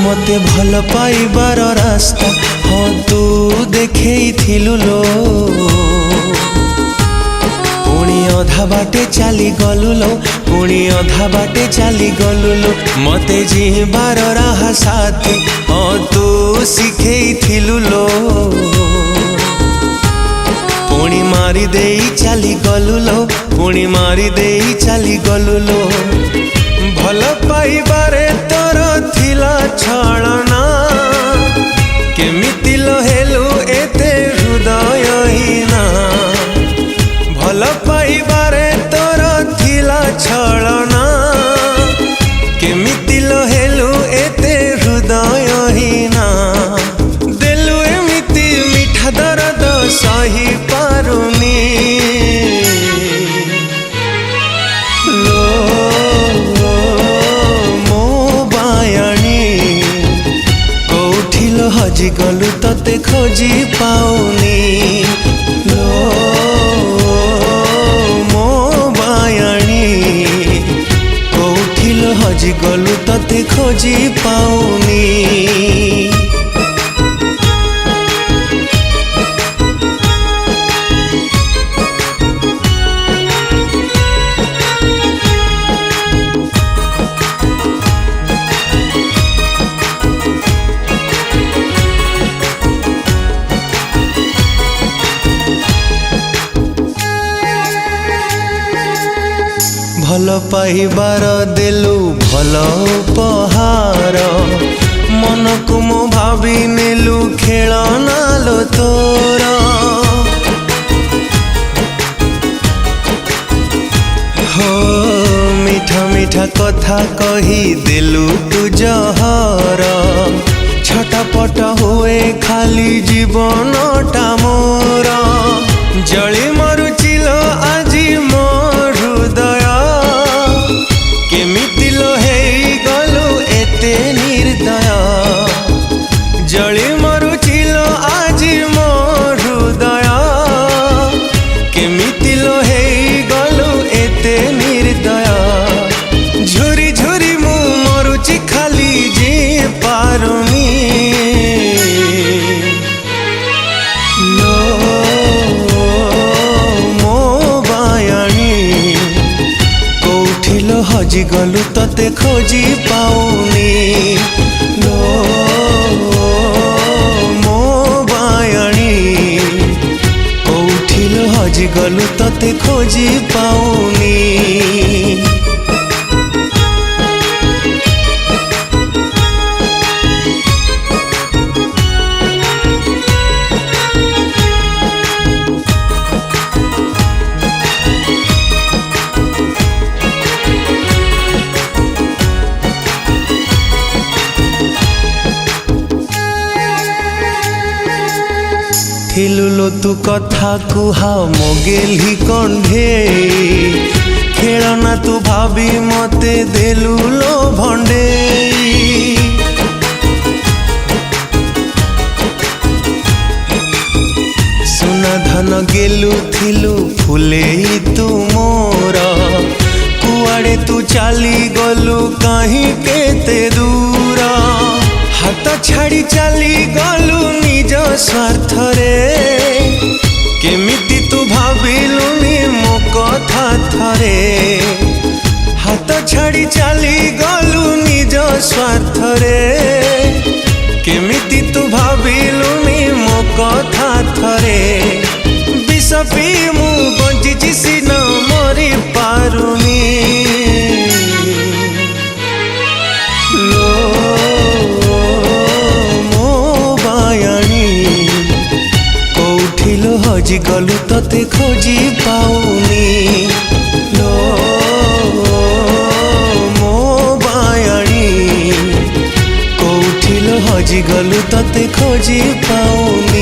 मते भल पाइबार रास्ता हाँ तू देखैथिलु लो पुणी अधा बाटे चली गलु लो पुणी अधा बाटे चली गलु लो मते जीवार राह साथी हाँ तू शिखैथिलु लो पुणी मारी देई चली गलु लो पुणी मारी देई चली गलु लो भल पाइबारे तोर थिला छलना केमिति लो हेलु एते हृदयहीना भल पाइबारे तोर थिला छलना केमिति लो हेलु एते हृदयहीना देलु एमिति मिठा दर्द सही पारुनी हजी गलु तते खोजी पाऊनी लो मो बायाणी कोठिल हजी गलु तते खोजी पाऊनी भल पाइबार देलु भल उपहार मन को मो भाभी नेलु खेलना लो तोर हो मीठा मीठा कथा कही देलु तू जहर छटपट हुए खाली जीवनटा मोर जली मरुचिल आजी मो हृदय केमिति लो हेई गलु एते निर्दय जली मरुचिल आजी मो हृदय केमिति लो हेई गलु एते निर्दय झुरी झुरी मु मरुचि खाली जी पारुनी हजी गलु तते खोजी पाऊनी लो मो बायाणी कोठिल हजी गलु तते खोजी पाऊनी थिलुलो तू कथा कुहा मोगेली कंढे खेलना तू भाभी मते देलु लो भंडे सुना धन गेलु थिलु फुले तू मोर कुआड़े तू चली गलु कहीं केते दूर हाथ छाड़ी चली गलु निज स्वार्थ रे केमिति तू भाविलुनी मो कथा थरे हाथ छाड़ी चली गलु निज स्वार्थ रे केमिति तू भाविलुनी मो कथा थरे विष पी मु बंचिची सिना मरी पारुनी हजी गलु तते खोजी पाऊनी लो मो बायाणी कोठिल हजी गलु तते खोजी पाऊनी।